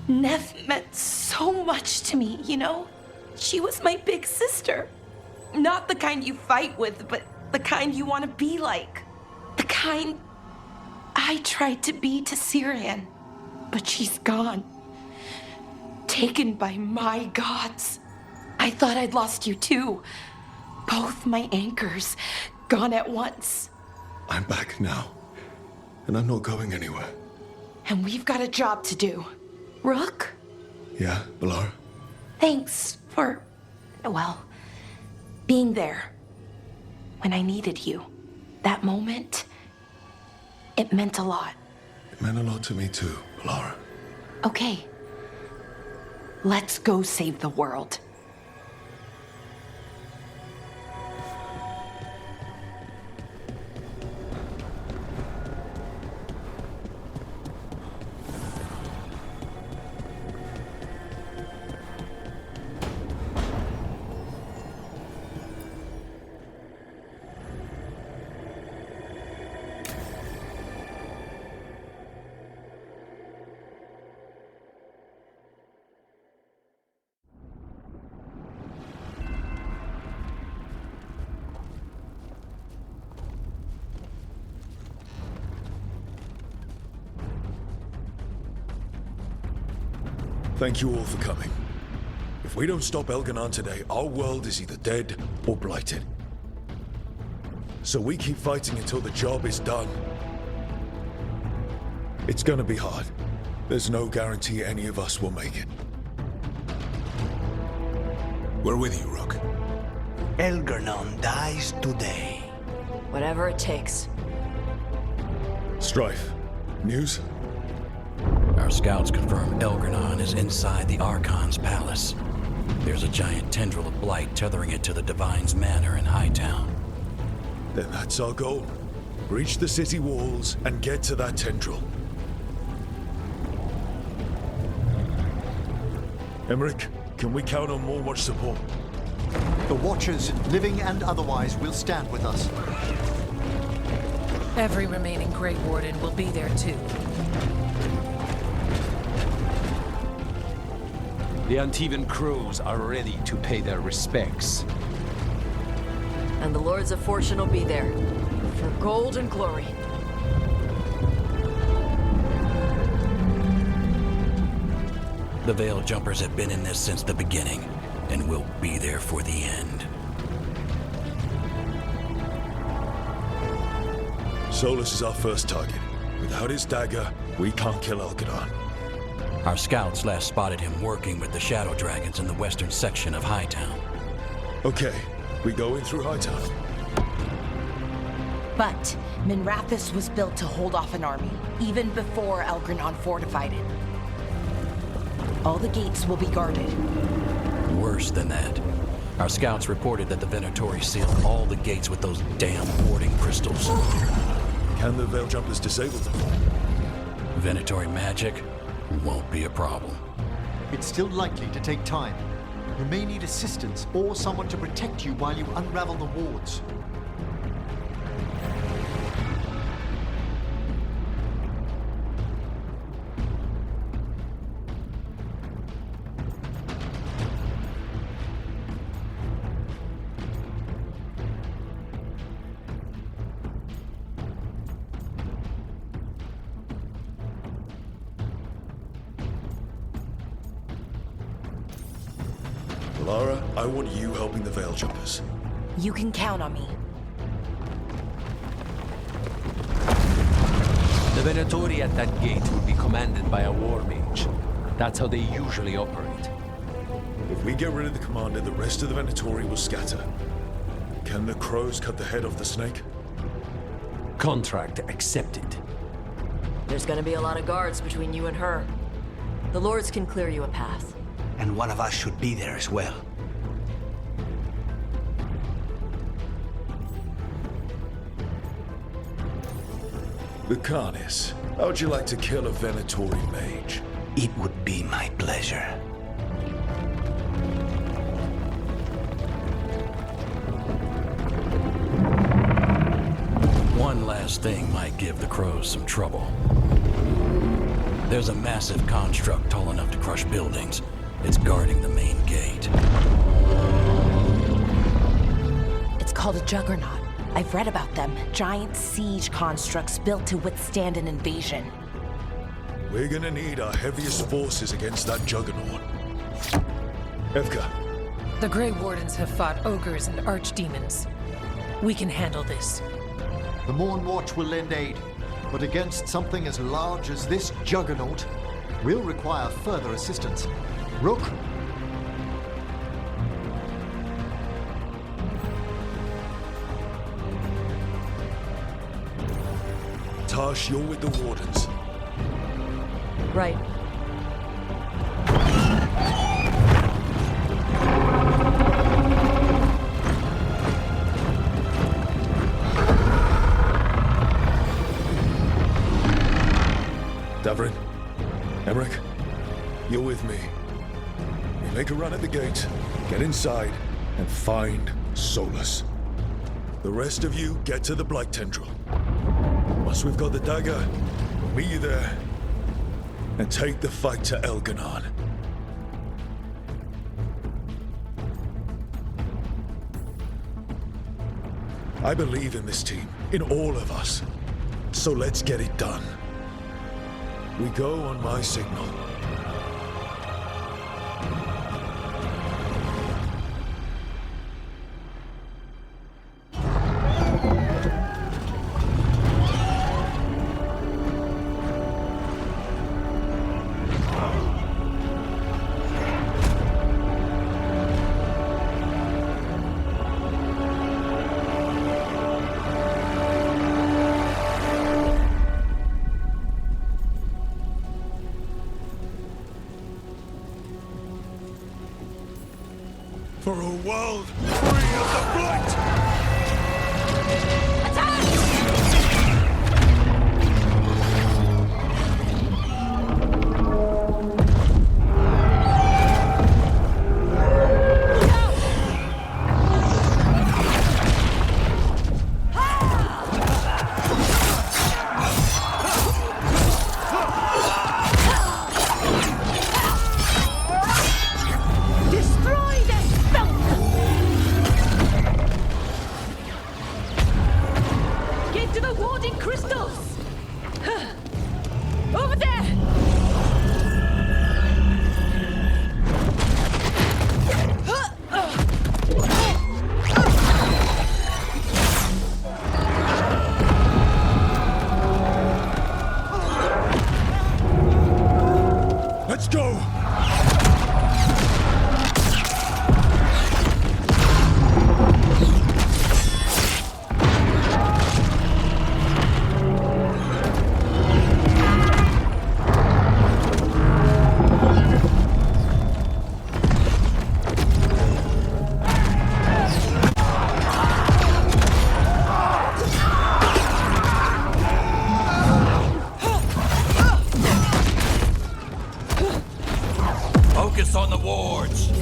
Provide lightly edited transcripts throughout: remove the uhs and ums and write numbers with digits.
Nev meant so much to me, you know? She was my big sister. Not the kind you fight with, but the kind you want to be like. The kind I tried to be to Syrian. But she's gone. Taken by my gods. I thought I'd lost you too. Both my anchors gone at once. I'm back now, and I'm not going anywhere. And we've got a job to do. Rook? Yeah, Valara? Thanks for, well, being there when I needed you. That moment, it meant a lot. It meant a lot to me too, Valara. Okay. Let's go save the world. Thank you all for coming. If we don't stop Elganon today, our world is either dead or blighted. So we keep fighting until the job is done. It's gonna be hard. There's no guarantee any of us will make it. We're with you, Rook. Elganon dies today. Whatever it takes. Strife, news? Our scouts confirm Elganon is inside the Archon's palace. There's a giant tendril of blight tethering it to the Divine's manor in Hightown. Then that's our goal. Breach the city walls and get to that tendril. Emmerich, can we count on more Watch support? The Watchers, living and otherwise, will stand with us. Every remaining Grey Warden will be there too. The Antivan crews are ready to pay their respects. And the Lords of Fortune will be there. For gold and glory. The Veil Jumpers have been in this since the beginning, and will be there for the end. Solus is our first target. Without his dagger, we can't kill Elganon. Our scouts last spotted him working with the Shadow Dragons in the western section of Hightown. Okay, we go in through Hightown. But Minrathous was built to hold off an army, even before Elgranon fortified it. All the gates will be guarded. Worse than that. Our scouts reported that the Venatori sealed all the gates with those damn warding crystals. Can the Veil Jumpers disable them? Venatori magic won't be a problem. It's still likely to take time. You may need assistance or someone to protect you while you unravel the wards. Lara, I want you helping the Veil Jumpers. You can count on me. The Venatori at that gate will be commanded by a war mage. That's how they usually operate. If we get rid of the commander, the rest of the Venatori will scatter. Can the crows cut the head off the snake? Contract accepted. There's gonna be a lot of guards between you and her. The Lords can clear you a path. And one of us should be there as well. Lucanis, how would you like to kill a Venatori mage? It would be my pleasure. One last thing might give the crows some trouble. There's a massive construct tall enough to crush buildings. It's guarding the main gate. It's called a juggernaut. I've read about them. Giant siege constructs built to withstand an invasion. We're gonna need our heaviest forces against that juggernaut. Evka, The Grey Wardens have fought ogres and archdemons. We can handle this. The Morn Watch will lend aid, but against something as large as this juggernaut, we'll require further assistance. Rook? Tash, you're with the Wardens. Right. Davrin, Emmerich, you're with me. We make a run at the gate, get inside, and find Solus. The rest of you get to the Blight Tendril. Once we've got the dagger, we'll meet you there and take the fight to Elganon. I believe in this team, in all of us. So let's get it done. We go on my signal. For a world free of the Blight! Let's go! Focus on the wards!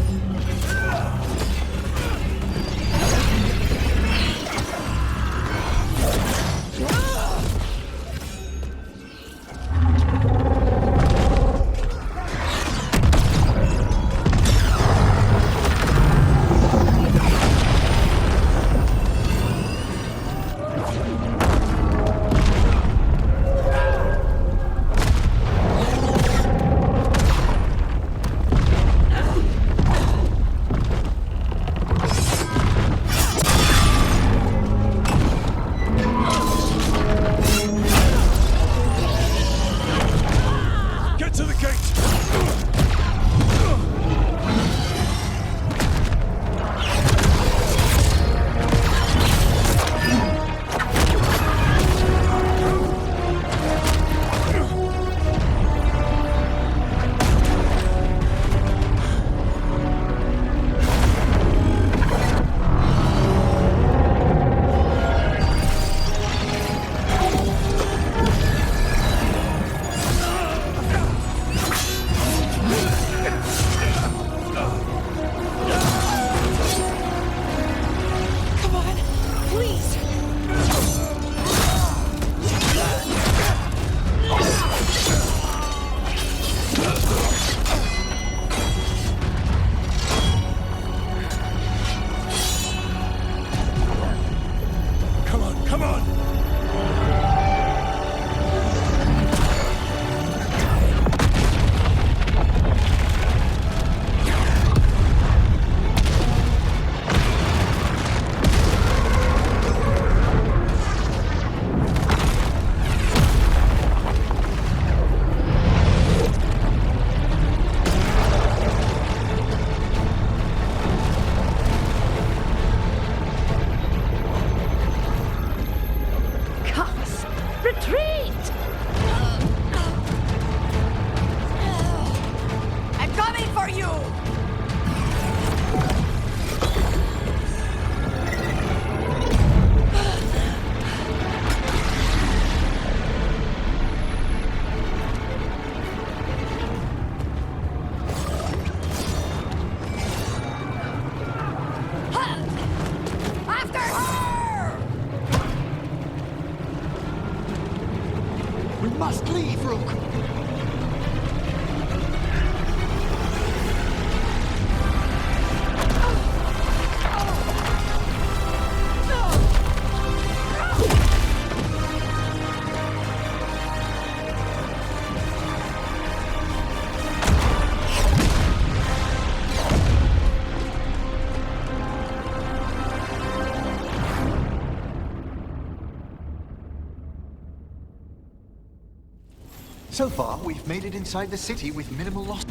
So far, we've made it inside the city with minimal loss.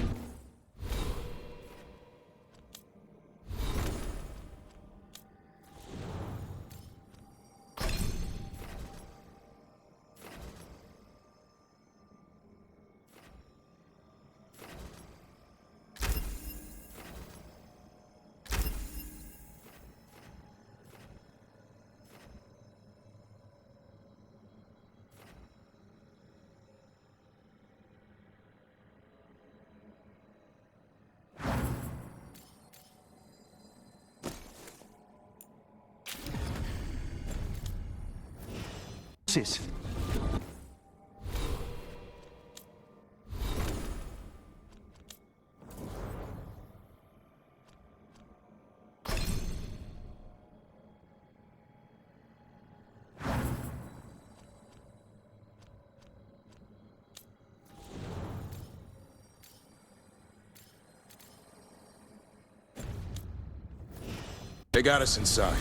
They got us inside.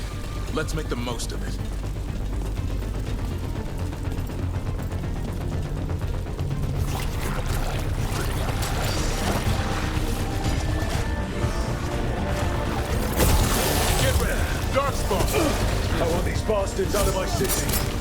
Let's make the most of it. Get ready! Darkspawn! I want these bastards out of my city.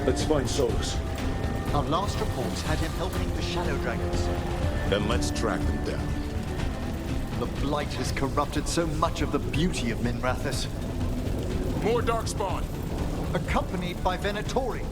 Let's find Solus. Our last reports had him helping the Shadow Dragons. Then let's track them down. The Blight has corrupted so much of the beauty of Minrathous. More Darkspawn! Accompanied by Venatori.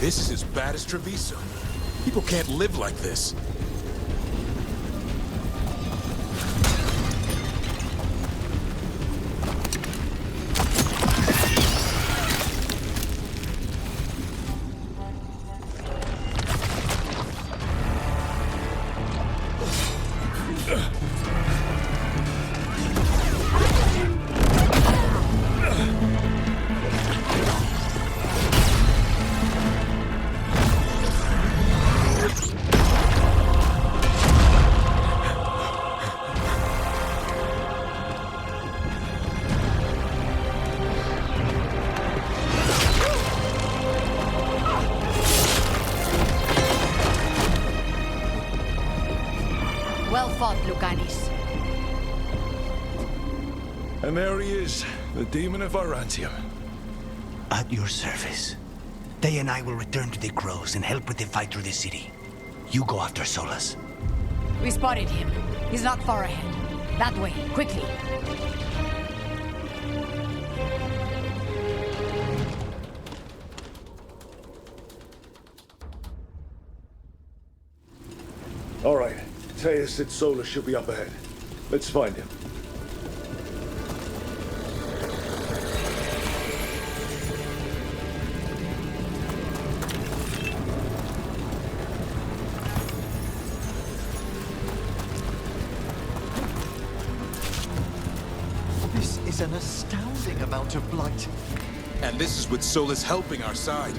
This is as bad as Treviso. People can't live like this. Well fought, Lucanis. And there he is, the demon of Arantium. At your service. They and I will return to the Crows and help with the fight through the city. You go after Solus. We spotted him. He's not far ahead. That way, quickly. All right. Teus said Solus should be up ahead. Let's find him. This is an astounding amount of blight. And this is with Solus helping our side.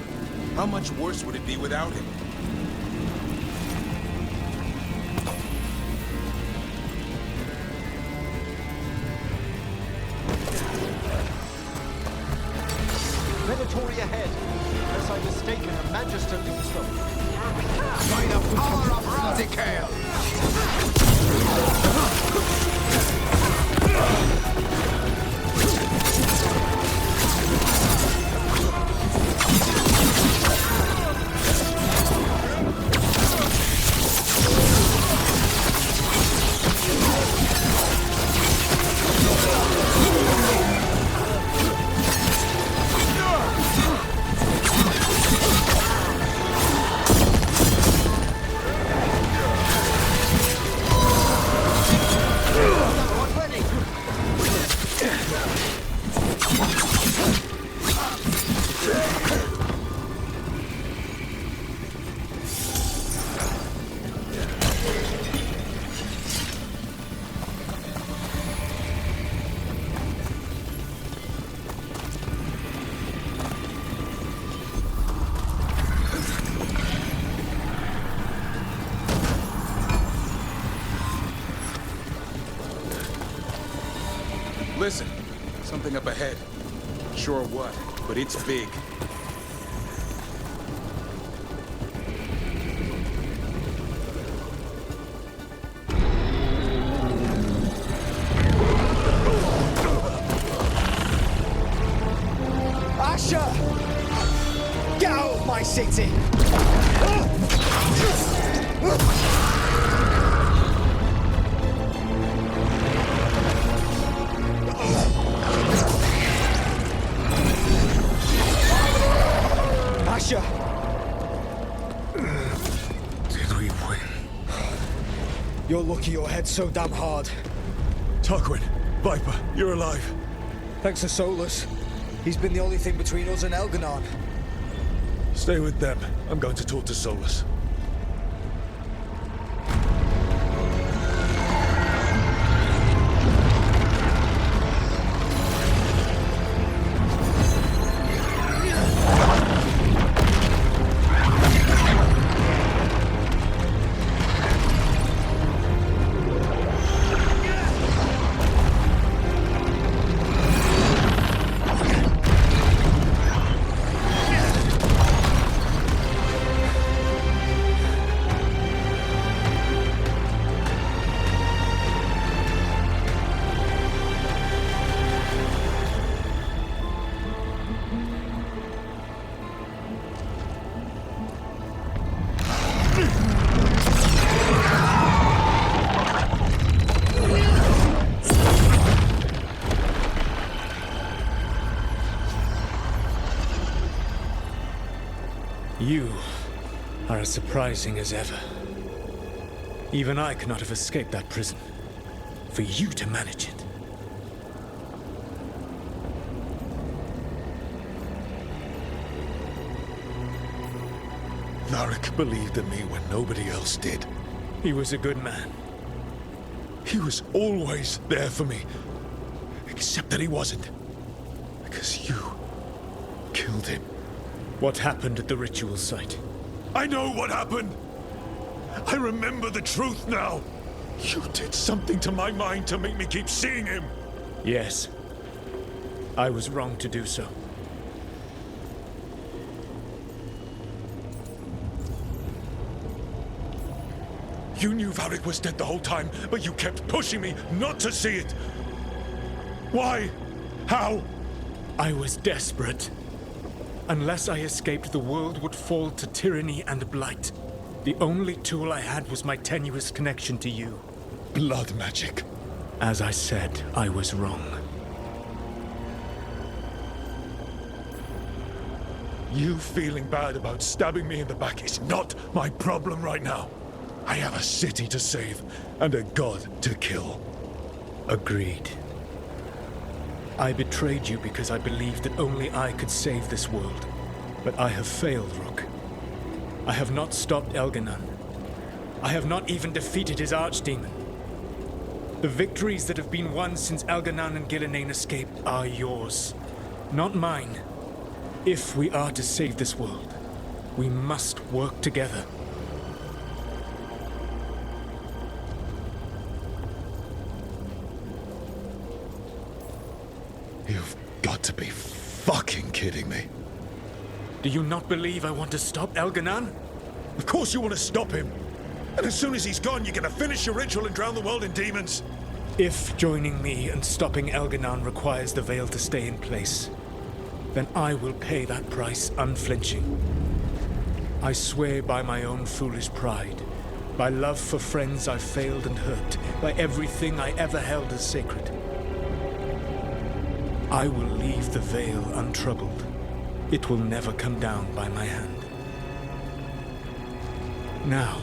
How much worse would it be without him? Predatory ahead. Unless I'm mistaken, a Magister leads them. By the power of Radical! Listen, something up ahead. Sure what, but it's big. Asher! Get out of my city! Asher! Did we win? You're lucky your head's so damn hard. Tarquin, Viper, you're alive. Thanks to Solus. He's been the only thing between us and Elganon. Stay with them. I'm going to talk to Solus. You are as surprising as ever. Even I could not have escaped that prison. For you to manage it. Narek believed in me when nobody else did. He was a good man. He was always there for me. Except that he wasn't. Because you killed him. What happened at the ritual site? I know what happened! I remember the truth now! You did something to my mind to make me keep seeing him! Yes. I was wrong to do so. You knew Varric was dead the whole time, but you kept pushing me not to see it! Why? How? I was desperate. Unless I escaped, the world would fall to tyranny and blight. The only tool I had was my tenuous connection to you. Blood magic. As I said, I was wrong. You feeling bad about stabbing me in the back is not my problem right now. I have a city to save and a god to kill. Agreed. I betrayed you because I believed that only I could save this world. But I have failed, Rook. I have not stopped Elganon. I have not even defeated his archdemon. The victories that have been won since Elganon and Gillenane escaped are yours, not mine. If we are to save this world, we must work together. You've got to be fucking kidding me. Do you not believe I want to stop Elganon? Of course you want to stop him. And as soon as he's gone, you're gonna finish your ritual and drown the world in demons. If joining me and stopping Elganon requires the Veil to stay in place, then I will pay that price unflinching. I swear by my own foolish pride, by love for friends I've failed and hurt, by everything I ever held as sacred. I will leave the Veil untroubled. It will never come down by my hand. Now,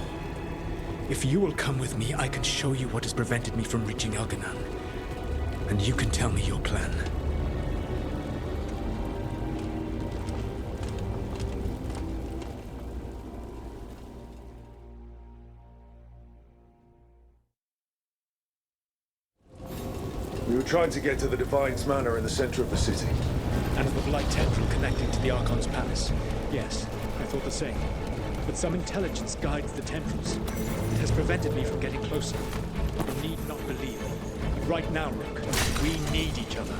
if you will come with me, I can show you what has prevented me from reaching Elganon. And you can tell me your plan. We were trying to get to the Divine's Manor in the center of the city. And the Blight Tendril connecting to the Archon's palace. Yes, I thought the same. But some intelligence guides the tendrils. It has prevented me from getting closer. You need not believe. But right now, Rook, we need each other.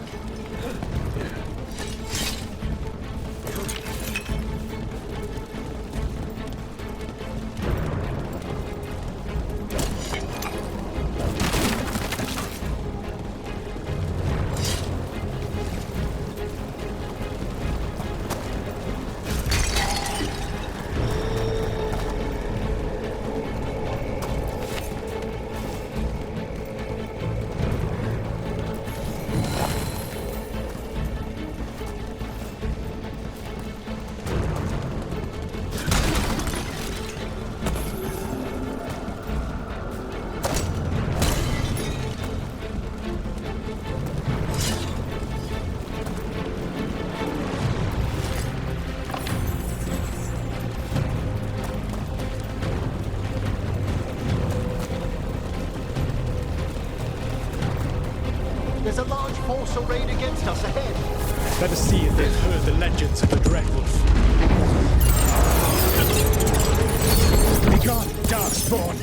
There's a large force arrayed against us ahead. Let us see if they've heard the legends of the Dreadwolf. Begone, Darkspawn!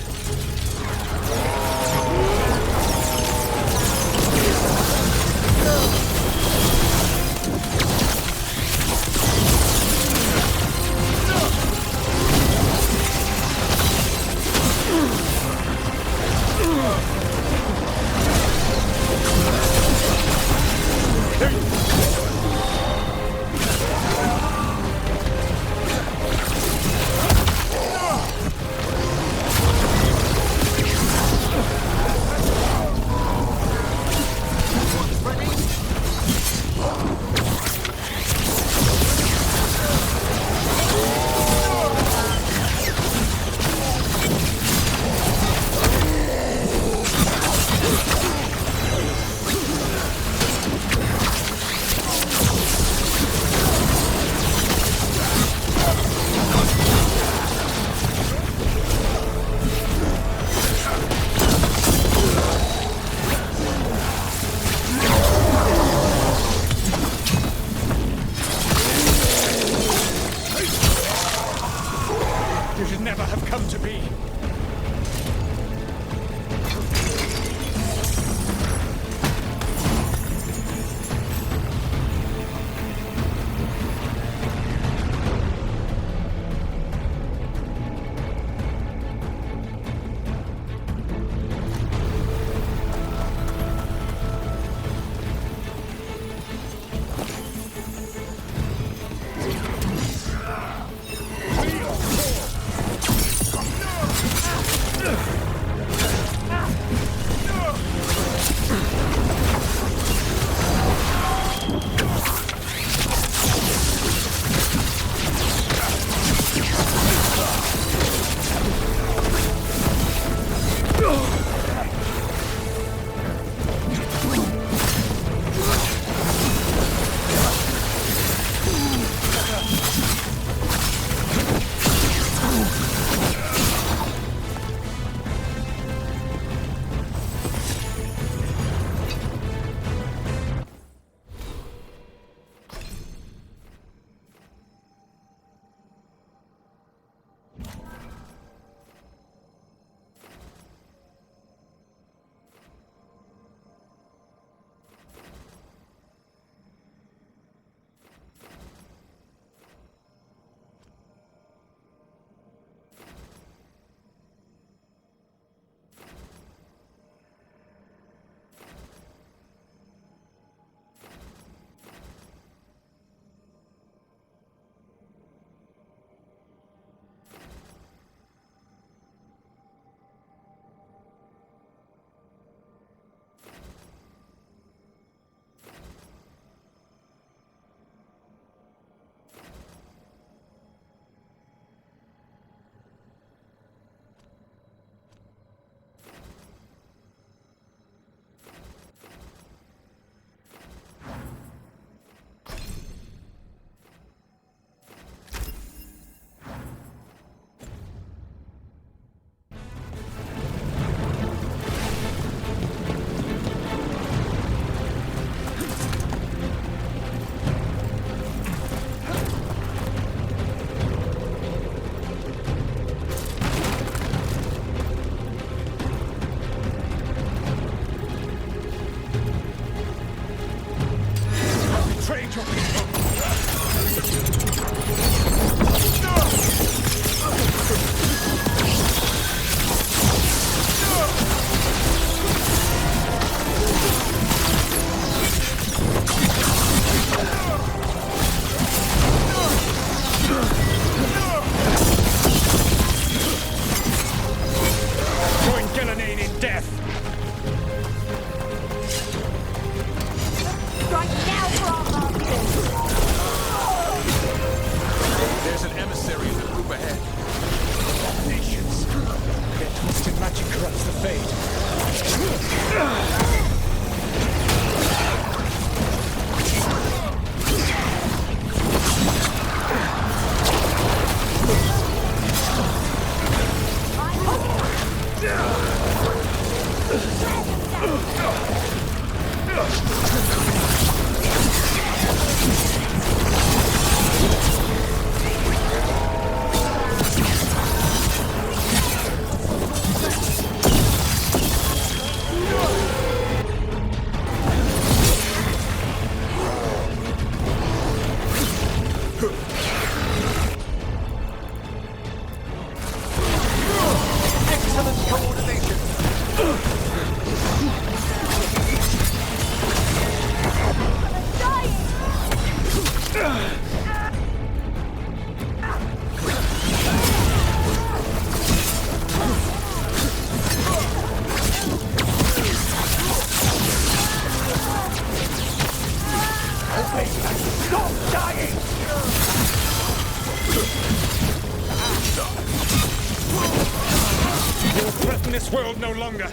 This world no longer.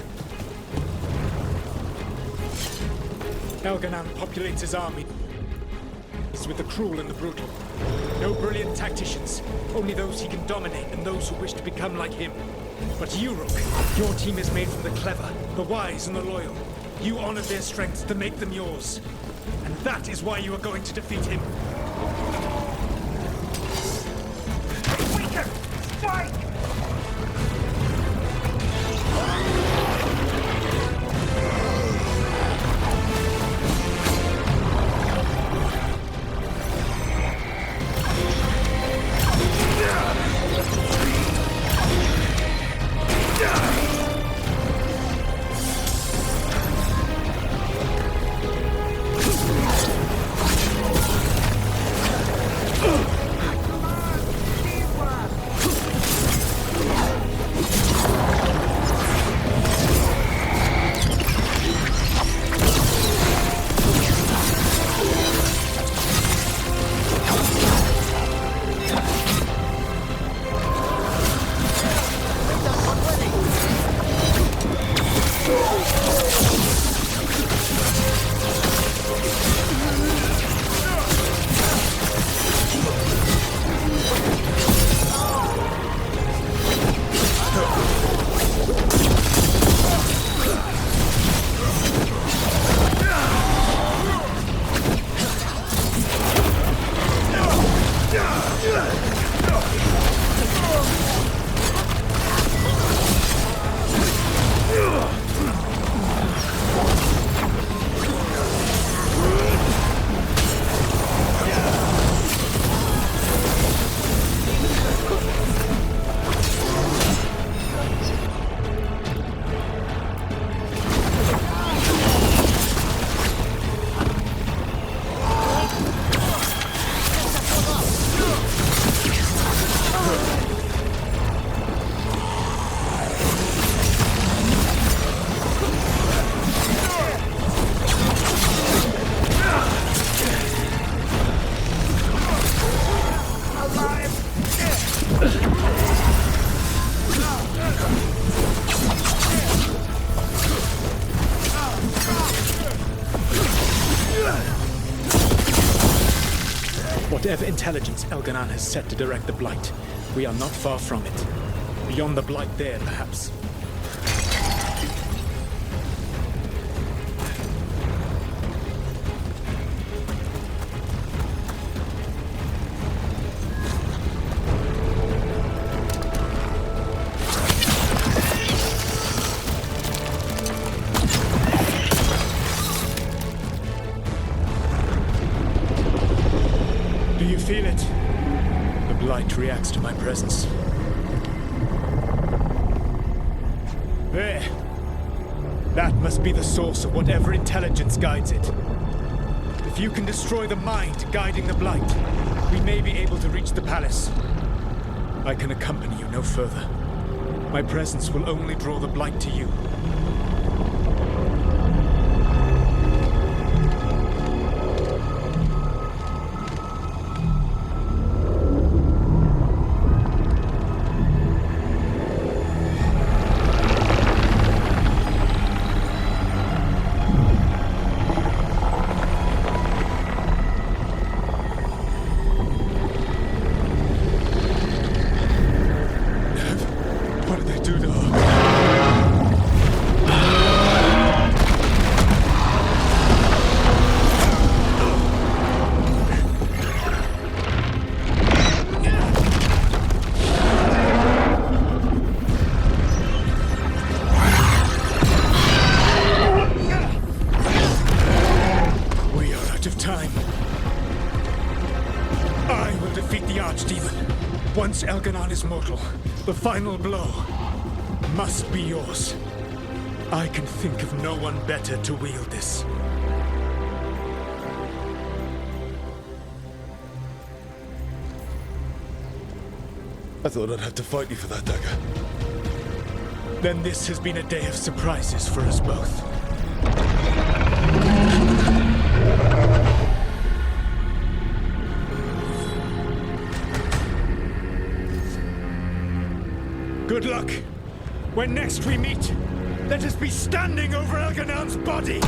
Elganan populates his army with the cruel and the brutal. No brilliant tacticians, only those he can dominate and those who wish to become like him. But you, Rook, your team is made from the clever, the wise, and the loyal. You honored their strengths to make them yours. And that is why you are going to defeat him. Weaker! Strike! Whatever intelligence Elganan has set to direct the Blight, we are not far from it. Beyond the Blight there, perhaps. Feel it. The Blight reacts to my presence. There. That must be the source of whatever intelligence guides it. If you can destroy the mind guiding the Blight, we may be able to reach the palace. I can accompany you no further. My presence will only draw the Blight to you. defeat the Archdemon. Once Elganon is mortal, the final blow must be yours. I can think of no one better to wield this. I thought I'd have to fight you for that dagger. Then this has been a day of surprises for us both. Good luck. When next we meet, let us be standing over Elganon's body!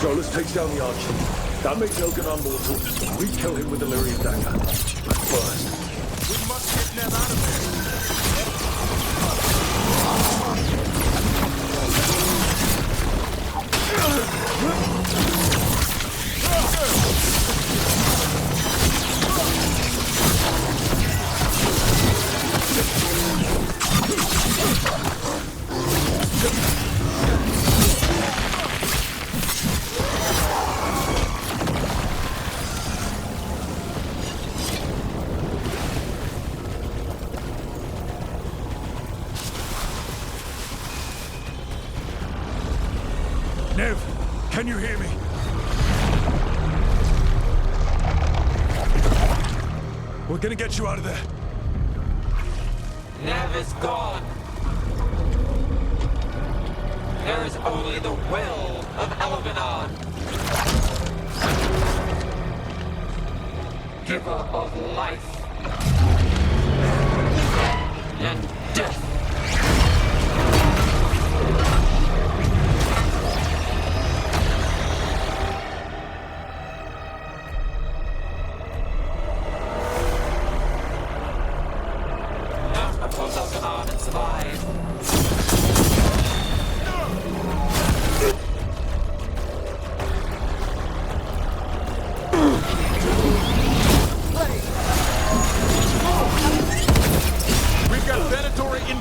Solus takes down the archer. That makes Elganon mortal. We kill him with the Lyrian dagger. But first, We must get Nev out of there. Nev, can you hear me? We're gonna get you out of there. Nev is gone. There is only the will of Elganon. Giver of life and death. Oppose Elganon and survive. We've got Venatori in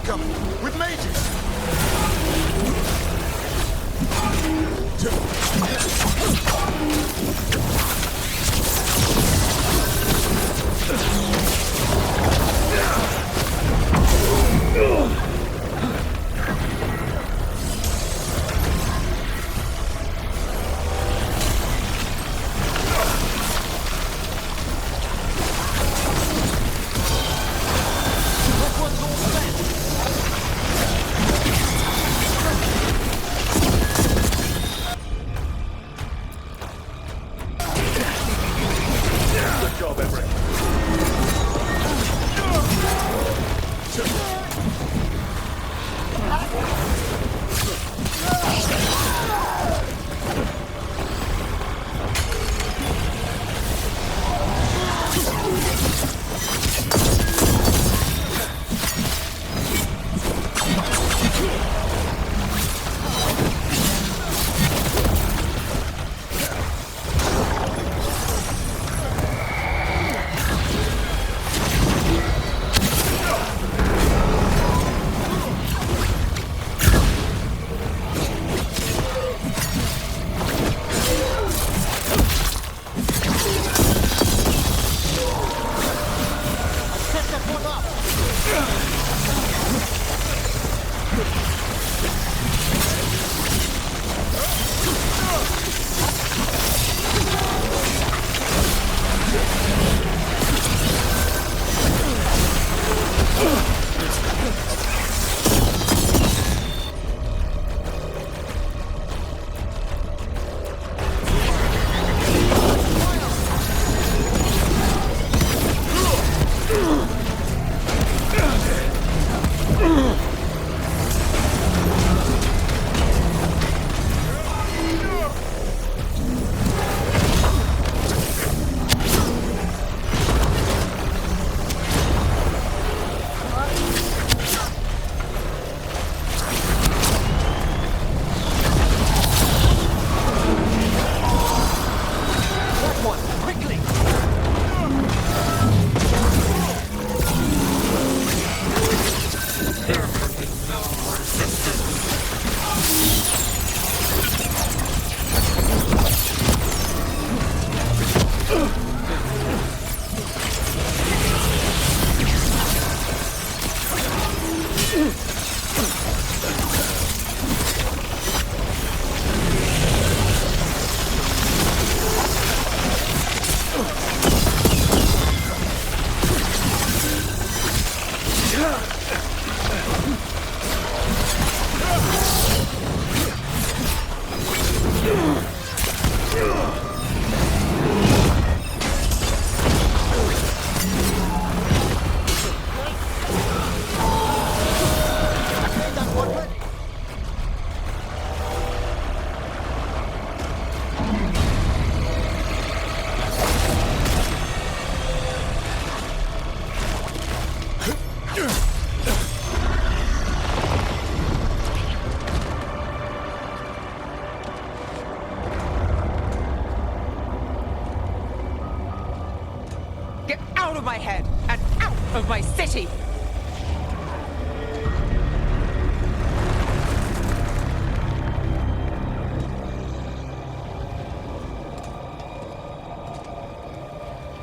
of my head and out of my city!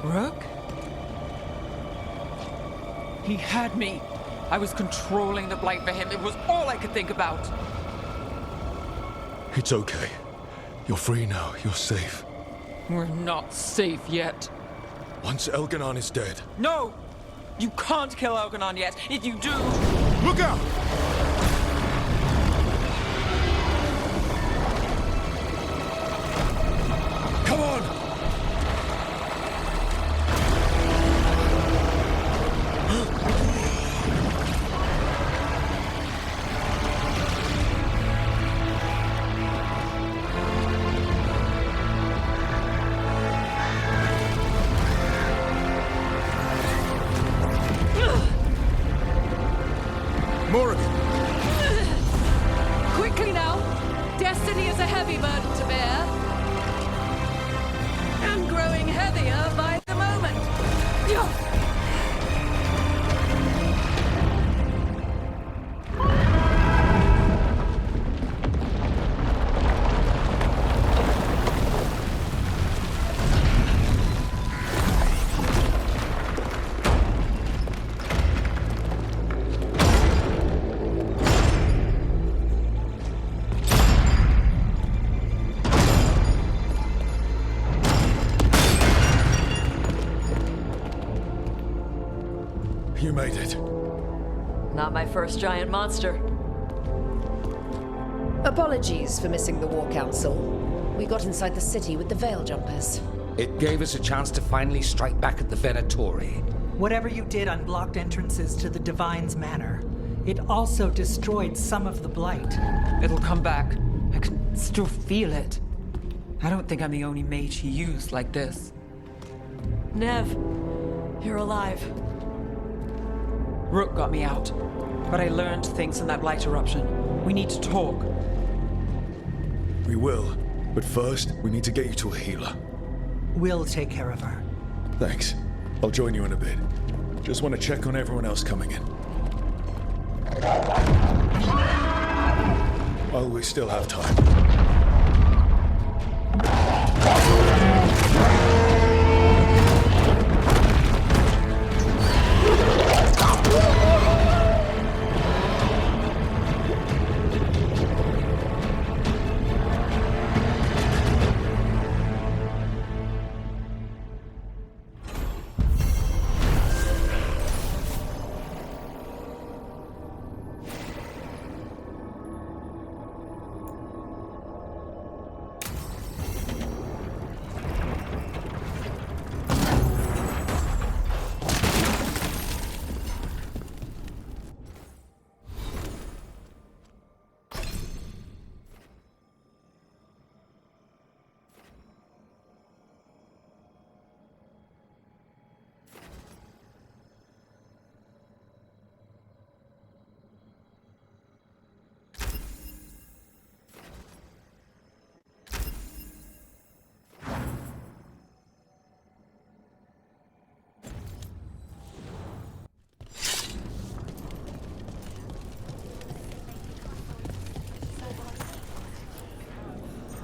Rook? He had me. I was controlling the Blight for him. It was all I could think about. It's okay. You're free now. You're safe. We're not safe yet. Once Elganon is dead... No! You can't kill Elganon yet. If you do... Look out! Come on! Quickly now! Destiny is a heavy burden to bear. And growing heavier by the moment. You made it. Not my first giant monster. Apologies for missing the War Council. We got inside the city with the Veil Jumpers. It gave us a chance to finally strike back at the Venatori. Whatever you did unblocked entrances to the Divine's Manor. It also destroyed some of the Blight. It'll come back. I can still feel it. I don't think I'm the only mage he used like this. Nev, you're alive. Rook got me out, but I learned things in that Blight eruption. We need to talk. We will, but first, we need to get you to a healer. We'll take care of her. Thanks. I'll join you in a bit. Just want to check on everyone else coming in. While we still have time.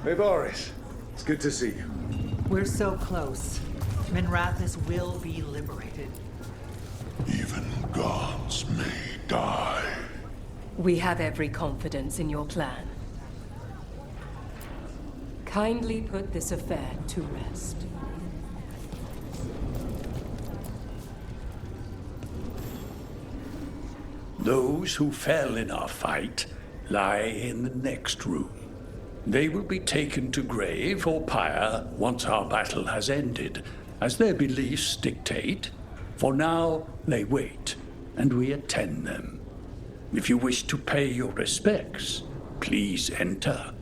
Hey, Boris. It's good to see you. We're so close. Minrathis will be liberated. Even gods may die. We have every confidence in your plan. Kindly put this affair to rest. Those who fell in our fight lie in the next room. They will be taken to grave or pyre once our battle has ended, as their beliefs dictate. For now, they wait, and we attend them. If you wish to pay your respects, please enter.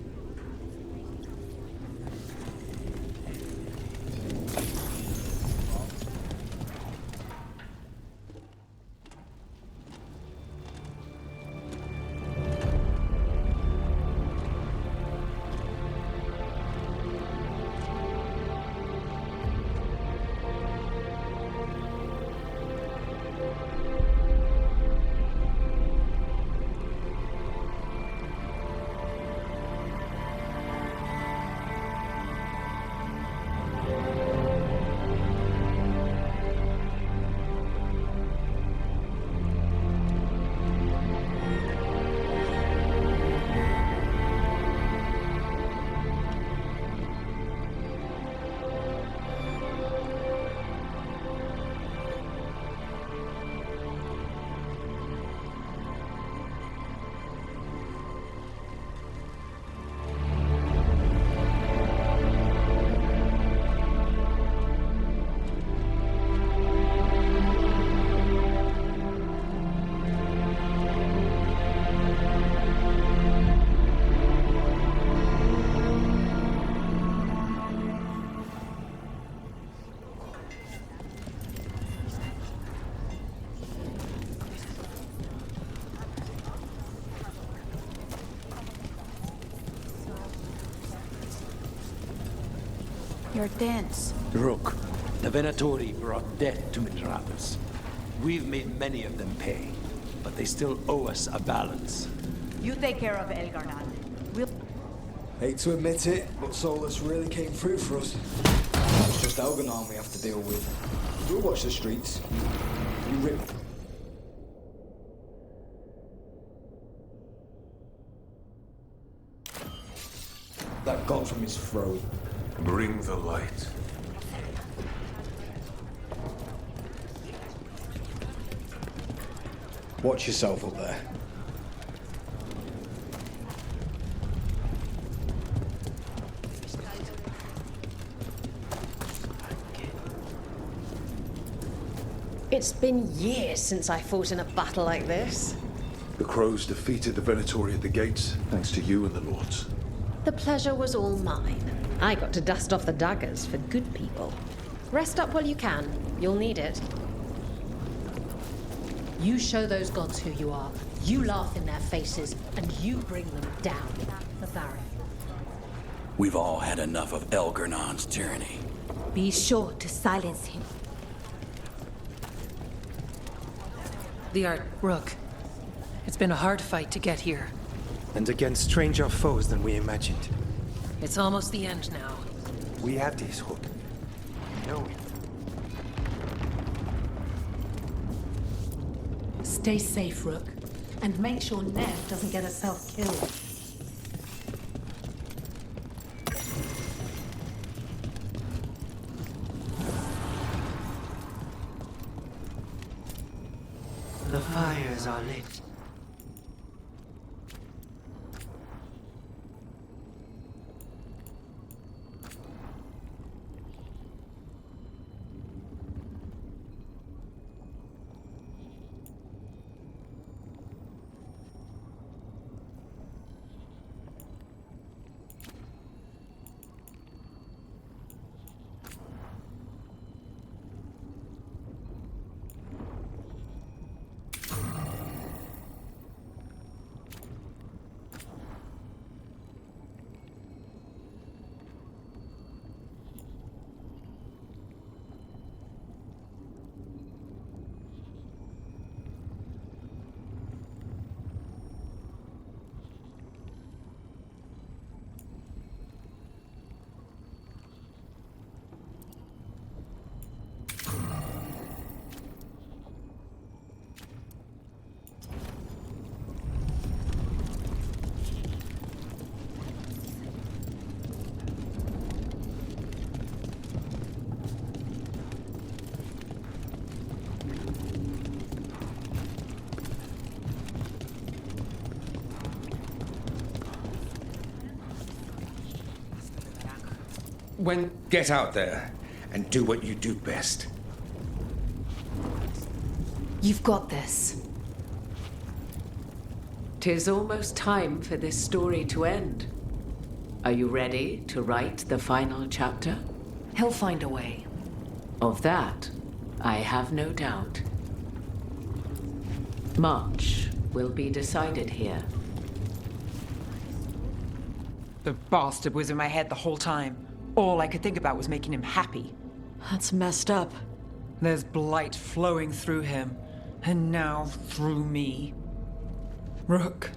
You're dense. Rook, the Venatori brought death to Metropolis. We've made many of them pay, but they still owe us a balance. You take care of Veilguard. We'll... Hate to admit it, but Solus really came through for us. It's just Elganon we have to deal with. We'll watch the streets. You rip. That got from his throat. Bring the light. Watch yourself up there. It's been years since I fought in a battle like this. The Crows defeated the Venatori at the gates, thanks to you and the Lords. The pleasure was all mine. I got to dust off the daggers for good people. Rest up while you can. You'll need it. You show those gods who you are. You laugh in their faces, and you bring them down. The Baron. We've all had enough of Elgernon's tyranny. Be sure to silence him. The Art, Rook. It's been a hard fight to get here. And against stranger foes than we imagined. It's almost the end now. We have this, Rook. No. Stay safe, Rook. And make sure Nev doesn't get herself killed. The fires are lit. Get out there and do what you do best. You've got this. 'Tis almost time for this story to end. Are you ready to write the final chapter? He'll find a way. Of that, I have no doubt. Much will be decided here. The bastard was in my head the whole time. All I could think about was making him happy. That's messed up. There's blight flowing through him, and now through me. Rook.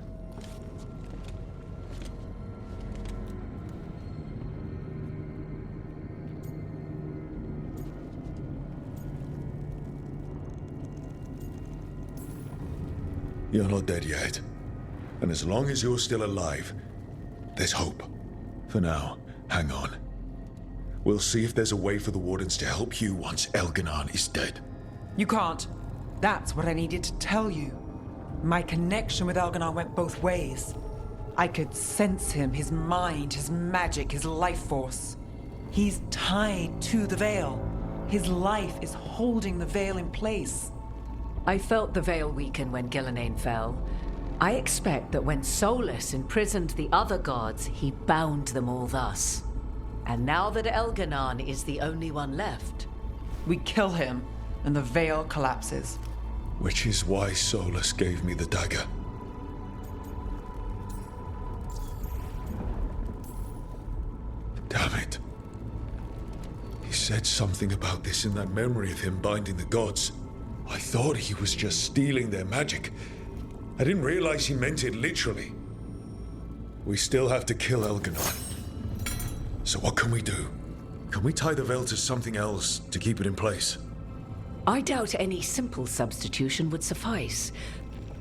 You're not dead yet. And as long as you're still alive, there's hope. For now, hang on. We'll see if there's a way for the Wardens to help you once Elganon is dead. You can't. That's what I needed to tell you. My connection with Elganon went both ways. I could sense him, his mind, his magic, his life force. He's tied to the Veil. His life is holding the Veil in place. I felt the Veil weaken when Gillenane fell. I expect that when Solus imprisoned the other gods, he bound them all thus. And now that Elganon is the only one left... We kill him, and the Veil collapses. Which is why Solus gave me the dagger. Damn it. said something about this in that memory of him binding the gods. I thought he was just stealing their magic. I didn't realize he meant it literally. We still have to kill Elganon. So what can we do? Can we tie the veil to something else to keep it in place? I doubt any simple substitution would suffice.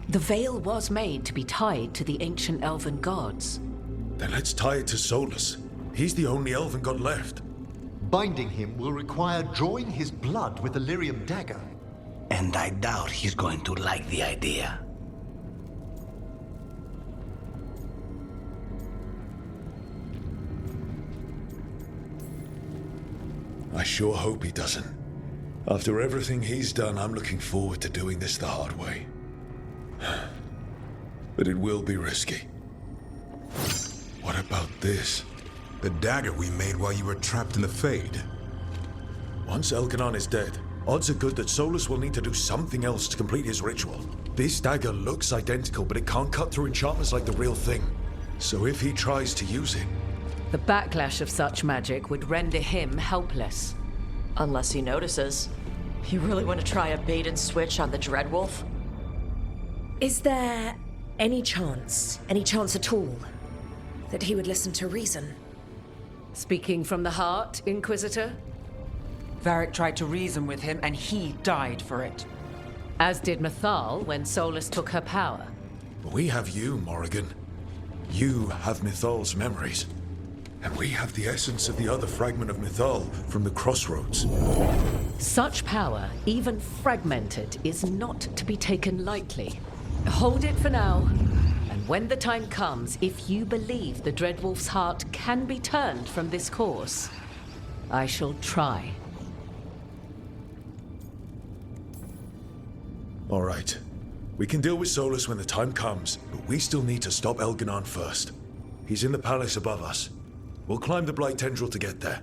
The veil was made to be tied to the ancient elven gods. Then let's tie it to Solus. He's the only elven god left. Binding him will require drawing his blood with the lyrium dagger. And I doubt he's going to like the idea. I sure hope he doesn't. After everything he's done, I'm looking forward to doing this the hard way. But it will be risky. What about this? The dagger we made while you were trapped in the Fade. Once Elganon is dead, odds are good that Solus will need to do something else to complete his ritual. This dagger looks identical, but it can't cut through enchantments like the real thing. So if he tries to use it... The backlash of such magic would render him helpless. Unless he notices. You really want to try a bait and switch on the Dreadwolf? Is there any chance at all, that he would listen to reason? Speaking from the heart, Inquisitor? Varric tried to reason with him, and he died for it. As did Mythal when Solus took her power. We have you, Morrigan. You have Mythal's memories. And we have the essence of the other fragment of Mythal from the Crossroads. Such power, even fragmented, is not to be taken lightly. Hold it for now. And when the time comes, if you believe the Dreadwolf's heart can be turned from this course, I shall try. All right. We can deal with Solus when the time comes, but we still need to stop Elganon first. He's in the palace above us. We'll climb the Blight Tendril to get there.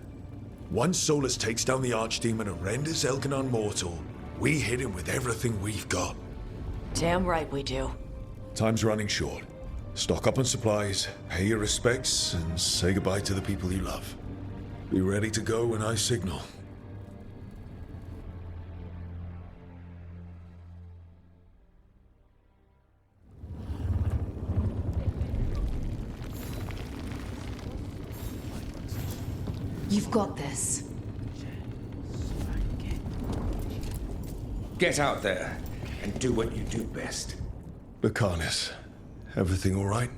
Once Solus takes down the Archdemon and renders Elganon mortal, we hit him with everything we've got. Damn right we do. Time's running short. Stock up on supplies, pay your respects, and say goodbye to the people you love. Be ready to go when I signal. You've got this. Get out there and do what you do best. Bacanis, everything all right?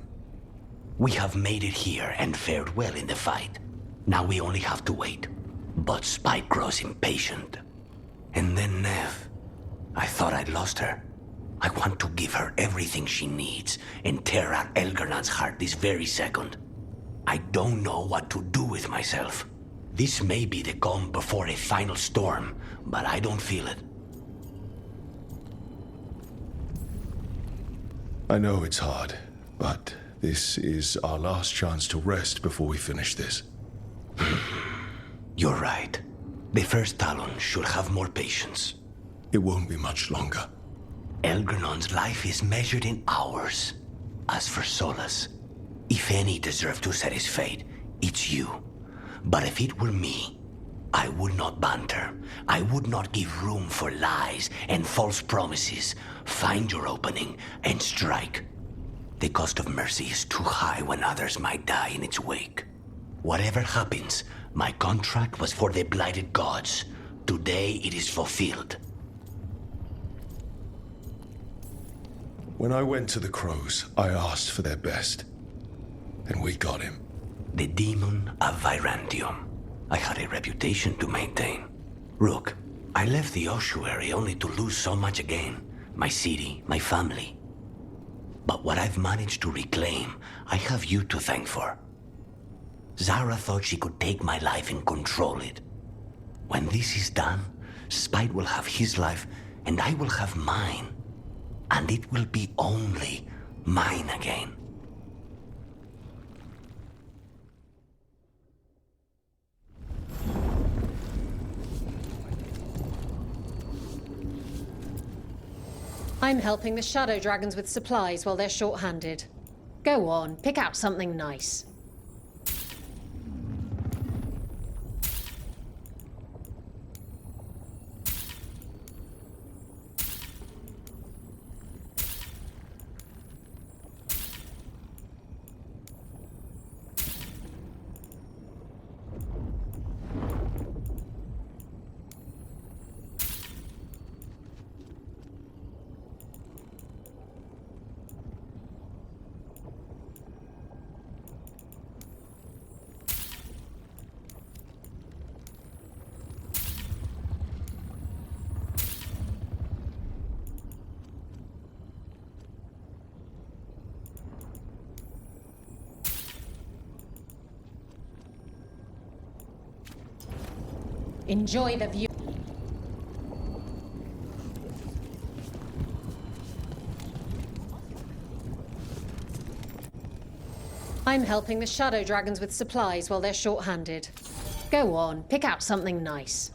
We have made it here and fared well in the fight. Now we only have to wait. But Spike grows impatient. And then Neve. I thought I'd lost her. I want to give her everything she needs and tear out Elgarnon's heart this very second. I don't know what to do with myself. This may be the calm before a final storm, but I don't feel it. I know it's hard, but this is our last chance to rest before we finish this. You're right. The first Talon should have more patience. It won't be much longer. Elgarnon's life is measured in hours. As for Solus, if any deserve to set his fate, it's you. But if it were me, I would not banter. I would not give room for lies and false promises. Find your opening and strike. The cost of mercy is too high when others might die in its wake. Whatever happens, my contract was for the blighted gods. Today it is fulfilled. When I went to the Crows, I asked for their best. And we got him. The demon of Virantium. I had a reputation to maintain. Rook, I left the ossuary only to lose so much again. My city, my family. But what I've managed to reclaim, I have you to thank for. Zara thought she could take my life and control it. When this is done, Spite will have his life, and I will have mine. And it will be only mine again. I'm helping the Shadow Dragons with supplies while they're short-handed. Go on, pick out something nice. Enjoy the view. I'm helping the Shadow Dragons with supplies while they're short-handed. Go on, pick out something nice.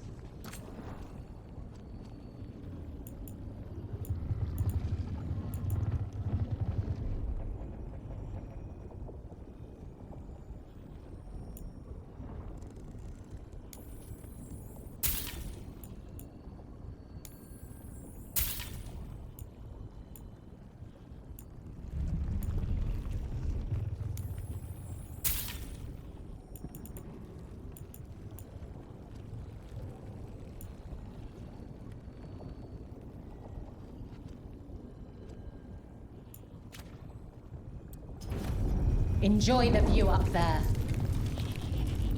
Enjoy the view up there.